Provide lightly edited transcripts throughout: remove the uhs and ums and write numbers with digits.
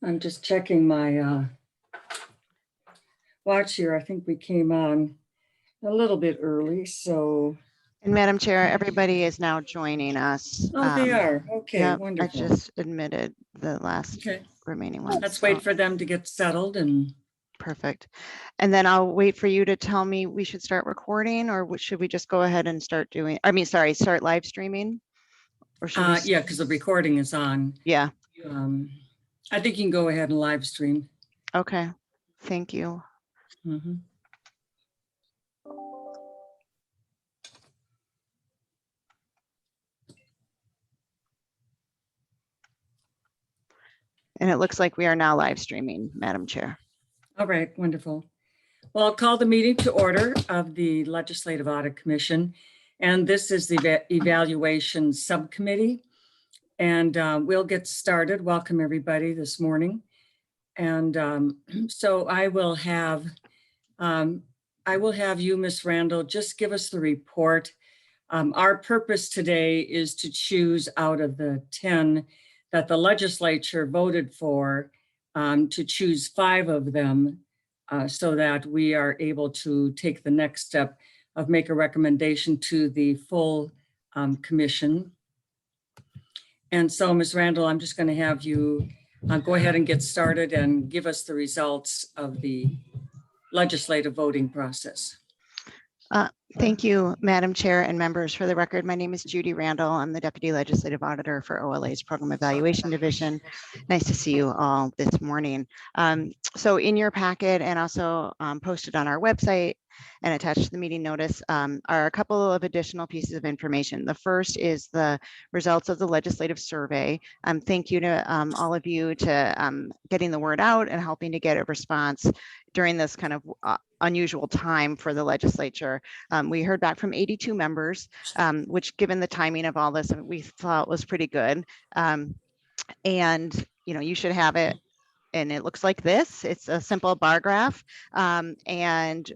I'm just checking my watch here. I think we came on a little bit early, so. And Madam Chair, everybody is now joining us. Oh, they are. Okay, Yep, I wonderful. just admitted the last remaining ones. Let's wait for them to get settled and. Perfect. And then I'll wait for you to tell me we should start recording, or should we just go ahead and start doing, start live streaming? Or should we? Yeah, because the recording is on. Yeah. I think you can go ahead and live stream. Okay, thank you. Mm-hmm. And it looks like we are now live streaming, Madam Chair. All right, wonderful. Well, I'll call the meeting to order of the Legislative Audit Commission. And this is the Evaluation Subcommittee. And we'll get started. Welcome everybody this morning. And so I will have you, Ms. Randall, just give us the report. Our purpose today is to choose out of the 10 that the legislature voted for, to choose 5 of them so that we are able to take the next step of make a recommendation to the full commission. And so, Ms. Randall, I'm just going to have you go ahead and get started and give us the results of the legislative voting process. Thank you, Madam Chair and members. For the record, my name is Judy Randall. I'm the Deputy Legislative Auditor for OLA's Program Evaluation Division. Nice to see you all this morning. So in your packet and also posted on our website and attached to the meeting notice are a couple of additional pieces of information. The first is the results of the legislative survey. Thank you to all of you to getting the word out and helping to get a response during this kind of unusual time for the legislature. We heard back from 82 members, which given the timing of all this, we thought was pretty good. And you should have it, and it looks like this. It's a simple bar graph, and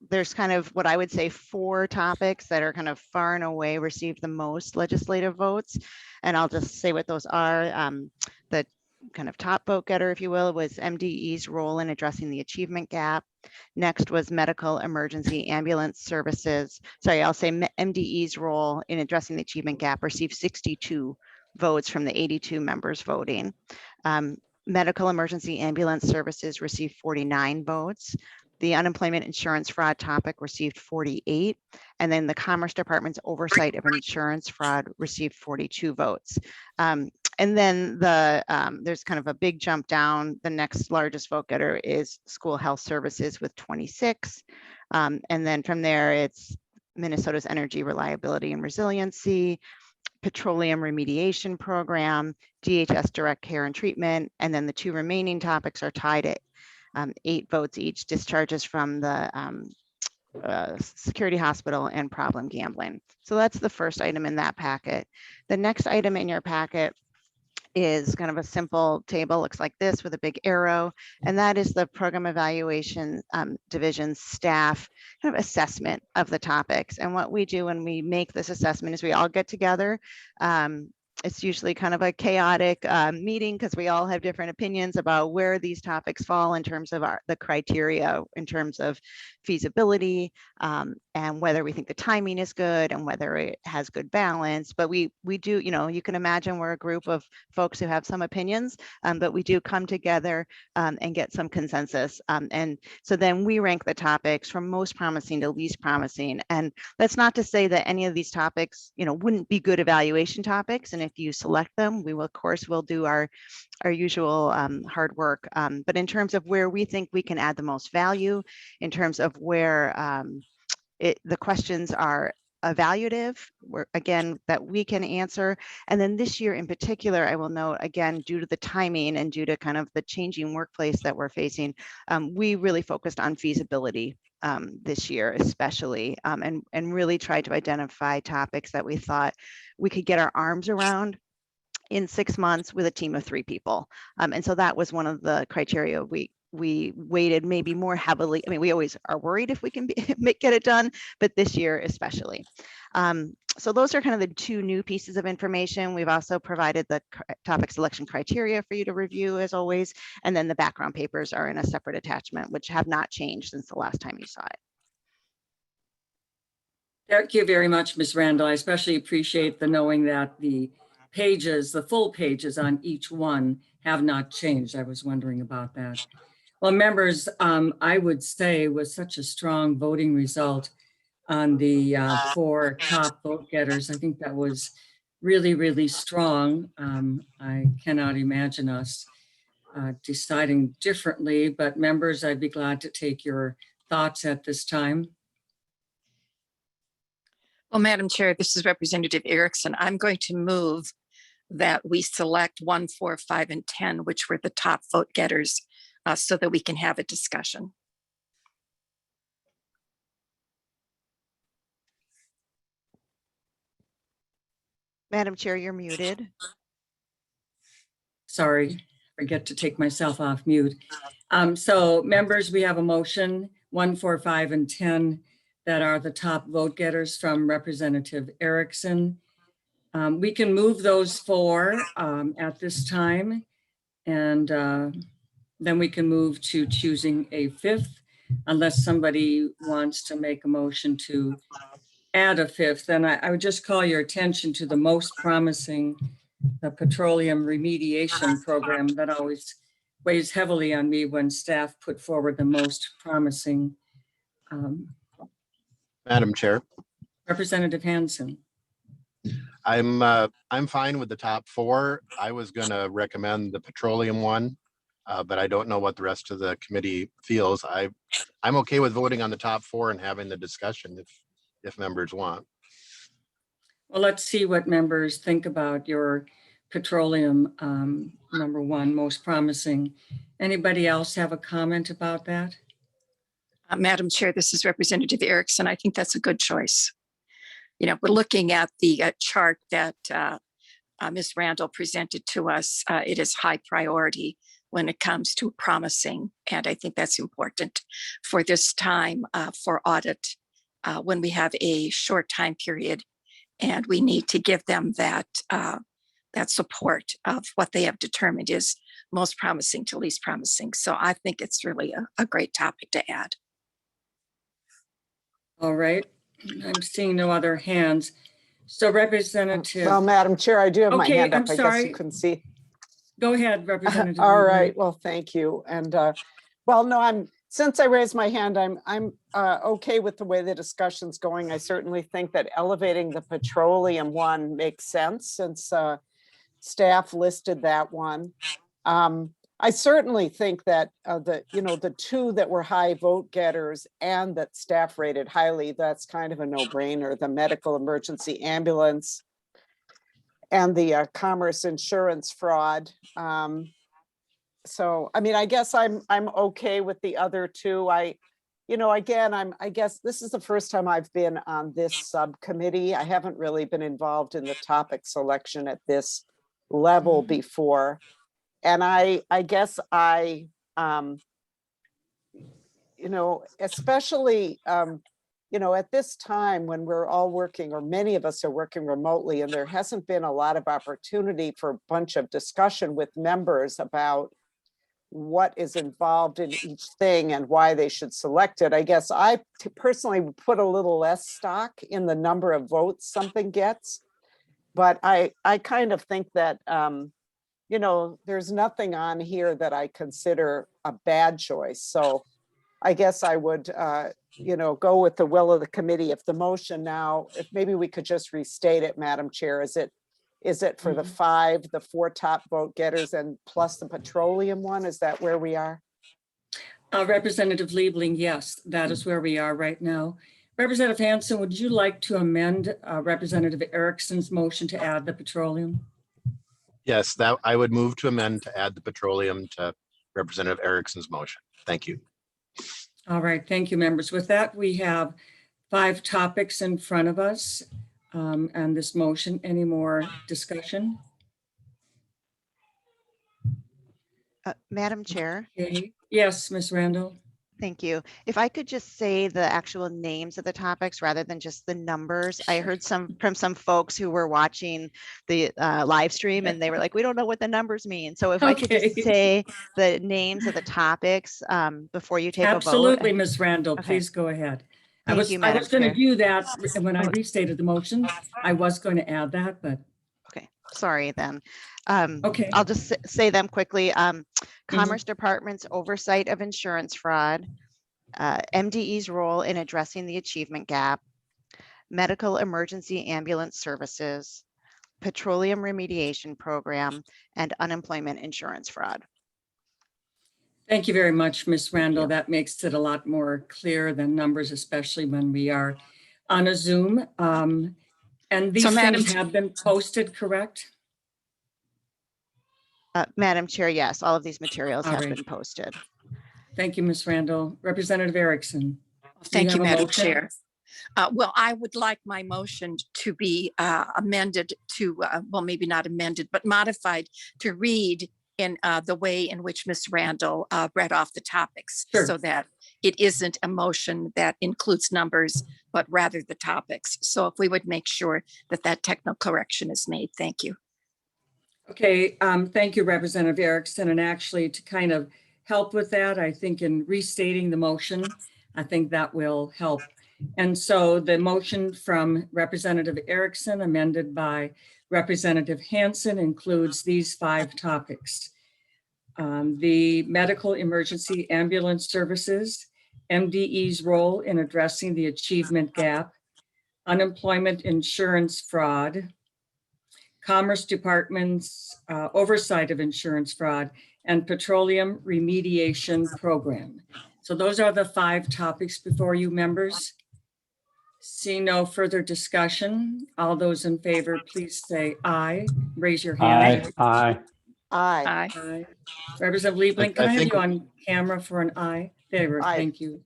there's kind of what I would say 4 topics that are kind of far and away received the most legislative votes. And I'll just say what those are. The kind of top vote getter, if you will, was MDE's role in addressing the achievement gap. Next was medical emergency ambulance services. Sorry, I'll say MDE's role in addressing the achievement gap received 62 votes from the 82 members voting. Medical emergency ambulance services received 49 votes. The unemployment insurance fraud topic received 48, and then the Commerce Department's oversight of insurance fraud received 42 votes. And then there's kind of a big jump down. The next largest vote getter is school health services with 26. And then from there, it's Minnesota's energy reliability and resiliency, petroleum remediation program, DHS direct care and treatment. And then the 2 remaining topics are tied at 8 votes each, discharges from the security hospital and problem gambling. So that's the first item in that packet. The next item in your packet is kind of a simple table, looks like this with a big arrow, and that is the Program Evaluation Division staff kind of assessment of the topics. And what we do when we make this assessment is we all get together. It's usually kind of a chaotic meeting because we all have different opinions about where these topics fall in terms of the criteria, in terms of feasibility, and whether we think the timing is good and whether it has good balance. But we do, you can imagine we're a group of folks who have some opinions, but we do come together and get some consensus. And so then we rank the topics from most promising to least promising. And that's not to say that any of these topics, wouldn't be good evaluation topics. And if you select them, we will, of course, we'll do our usual hard work. But in terms of where we think we can add the most value, in terms of where the questions are evaluative, again, that we can answer. And then this year in particular, I will note, again, due to the timing and due to kind of the changing workplace that we're facing, we really focused on feasibility this year, especially, and really tried to identify topics that we thought we could get our arms around in 6 months with a team of 3 people. And so that was one of the criteria we we weighted maybe more heavily. I mean, we always are worried if we can get it done, but this year especially. So those are kind of the two new pieces of information. We've also provided the topic selection criteria for you to review as always. And then the background papers are in a separate attachment, which have not changed since the last time you saw it. Thank you very much, Ms. Randall. I especially appreciate the knowing that the pages, the full pages on each one have not changed. I was wondering about that. Well, members, I would say with such a strong voting result on the 4 top vote getters, I think that was really, really strong. I cannot imagine us deciding differently, but members, I'd be glad to take your thoughts at this time. Well, Madam Chair, this is Representative Erickson. I'm going to move that we select 1, 4, 5, and 10, which were the top vote getters, so that we can have a discussion. Madam Chair, you're muted. Sorry, forget to take myself off mute. So members, we have a motion 1, 4, 5, and 10 that are the top vote getters from Representative Erickson. We can move those 4 at this time, and then we can move to choosing a 5th, unless somebody wants to make a motion to add a 5th. And I would just call your attention to the most promising, the petroleum remediation program. That always weighs heavily on me when staff put forward the most promising. Madam Chair, Representative Hansen. I'm fine with the top 4. I was going to recommend the petroleum one, but I don't know what the rest of the committee feels. I'm okay with voting on the top 4 and having the discussion if members want. Well, let's see what members think about your petroleum number 1, most promising. Anybody else have a comment about that? Madam Chair, this is Representative Erickson. I think that's a good choice. You know, we're looking at the chart that Ms. Randall presented to us. It is high priority when it comes to promising, and I think that's important for this time for audit when we have a short time period, and we need to give them that that support of what they have determined is most promising to least promising. So I think it's really a great topic to add. All right, I'm seeing no other hands. So Representative. Well, Madam Chair, I do have my Okay, hand up. I'm I guess sorry. you couldn't see. Go ahead, Representative. All Lieberman. right. Well, thank you. And well, no, since I raised my hand, I'm okay with the way the discussion's going. I certainly think that elevating the petroleum one makes sense since staff listed that one. I certainly think that the 2 that were high vote getters and that staff rated highly, that's kind of a no-brainer. The medical emergency ambulance and the commerce insurance fraud. So, I mean, I guess I'm okay with the other 2. I guess this is the first time I've been on this subcommittee. I haven't really been involved in the topic selection at this level before. And I guess especially, at this time when we're all working, or many of us are working remotely, and there hasn't been a lot of opportunity for a bunch of discussion with members about what is involved in each thing and why they should select it. I guess I personally would put a little less stock in the number of votes something gets, but I kind of think that, there's nothing on here that I consider a bad choice. So I guess I would, go with the will of the committee. If the motion now, if maybe we could just restate it, Madam Chair, is it for the 4 top vote getters and plus the petroleum one? Is that where we are? Representative Liebling, yes, that is where we are right now. Representative Hansen, would you like to amend Representative Erickson's motion to add the petroleum? Yes, that I would move to amend to add the petroleum to Representative Erickson's motion. Thank you. All right, thank you, members. With that, we have 5 topics in front of us and this motion. Any more discussion? Madam Chair. Okay. Yes, Ms. Randall. Thank you. If I could just say the actual names of the topics rather than just the numbers. I heard from some folks who were watching the live stream and they were like, we don't know what the numbers mean. So if I could just Okay. say the names of the topics before you take a vote. Absolutely, Ms. Randall, Okay. please go ahead. I Thank you, was Madam going to Chair. do that when I Oh. restated the motion. I was going to add that, but Okay, sorry then. okay. I'll just say them quickly. Commerce Department's oversight of insurance fraud, MDE's role in addressing the achievement gap, medical emergency ambulance services, petroleum remediation program, and unemployment insurance fraud. Thank you very much, Ms. Randall. you. That makes it a lot more clear than numbers, especially when we are on a Zoom. And these Madam things have been posted, correct? Madam Chair, yes, all of these materials All have right. been posted. Thank you, Ms. Randall. Representative Erickson. Thank you, have a Madam motion? Chair. Well, I would like my motion to be amended to, well, maybe not amended, but modified to read in the way in which Ms. Randall read off the topics, Sure. so that it isn't a motion that includes numbers, but rather the topics. So if we would make sure that that technical correction is made, thank you. Okay, thank you, Representative Erickson. And actually, to kind of help with that, I think in restating the motion, I think that will help. And so the motion from Representative Erickson, amended by Representative Hansen, includes these 5 topics. The medical emergency ambulance services, MDE's role in addressing the achievement gap, unemployment insurance fraud, Commerce Department's oversight of insurance fraud, and petroleum remediation program. So those are the 5 topics before you, members. Seeing no further discussion, all those in favor, please say aye. Raise your hand. Aye. Aye. Aye. Aye. Representative Liebling, can I have think- you on camera for an aye? There, Aye. thank you.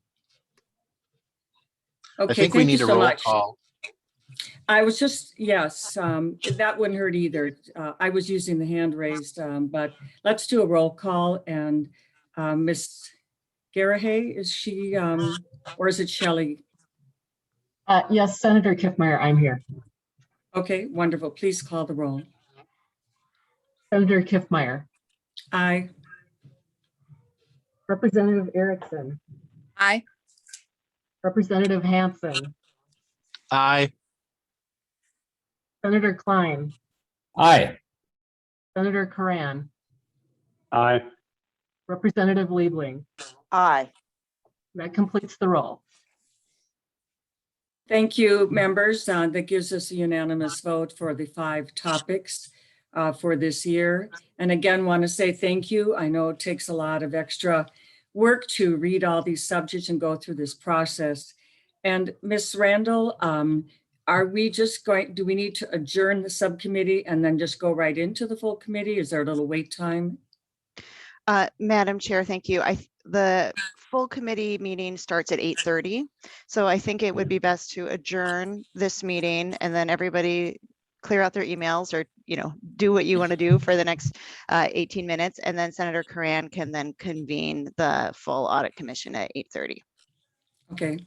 I Okay, think we thank you need a so roll much. call. I was just, yes, that wouldn't hurt either. I was using the hand raised, but let's do a roll call. And Ms. Garahay, is she, or is it Shelley? Yes, Senator Kiffmeyer, I'm here. Okay, wonderful. Please call the roll. Senator Kiffmeyer, Aye. Representative Erickson, Aye. Representative Hansen, Aye. Senator Klein, Aye. Senator Karan, Aye. Representative Liebling. Aye. That completes the roll. Thank you, members. That gives us a unanimous vote for the 5 topics for this year. And again, want to say thank you. I know it takes a lot of extra work to read all these subjects and go through this process. And Ms. Randall, are we just going, do we need to adjourn the subcommittee and then just go right into the full committee? Is there a little wait time? Madam Chair, thank you. The full committee meeting starts at 8:30. So I think it would be best to adjourn this meeting and then everybody clear out their emails or, do what you want to do for the next 18 minutes. And then Senator Karan can then convene the full audit commission at 8:30. Okay.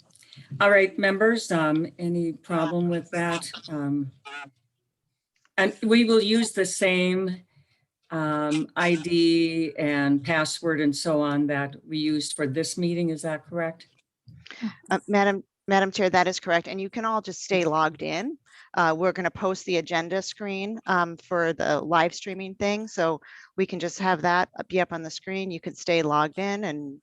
All right, members, any problem with that? And we will use the same ID and password and so on that we used for this meeting. Is that correct? Madam Chair, that is correct. And you can all just stay logged in. We're going to post the agenda screen for the live streaming thing. So we can just have that be up on the screen. You can stay logged in and,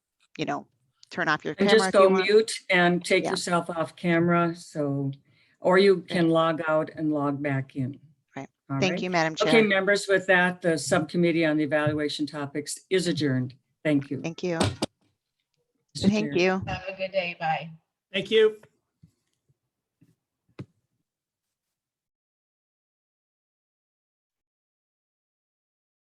turn off your And camera just if go you want. mute and take Yeah. yourself off camera. So, or you can log out and log back in. Right. All Thank right. you, Madam Chair. Okay, members, with that, the subcommittee on the evaluation topics is adjourned. Thank you. Thank you. Mr. Thank Chair. you. Have a good day. Bye. Thank you.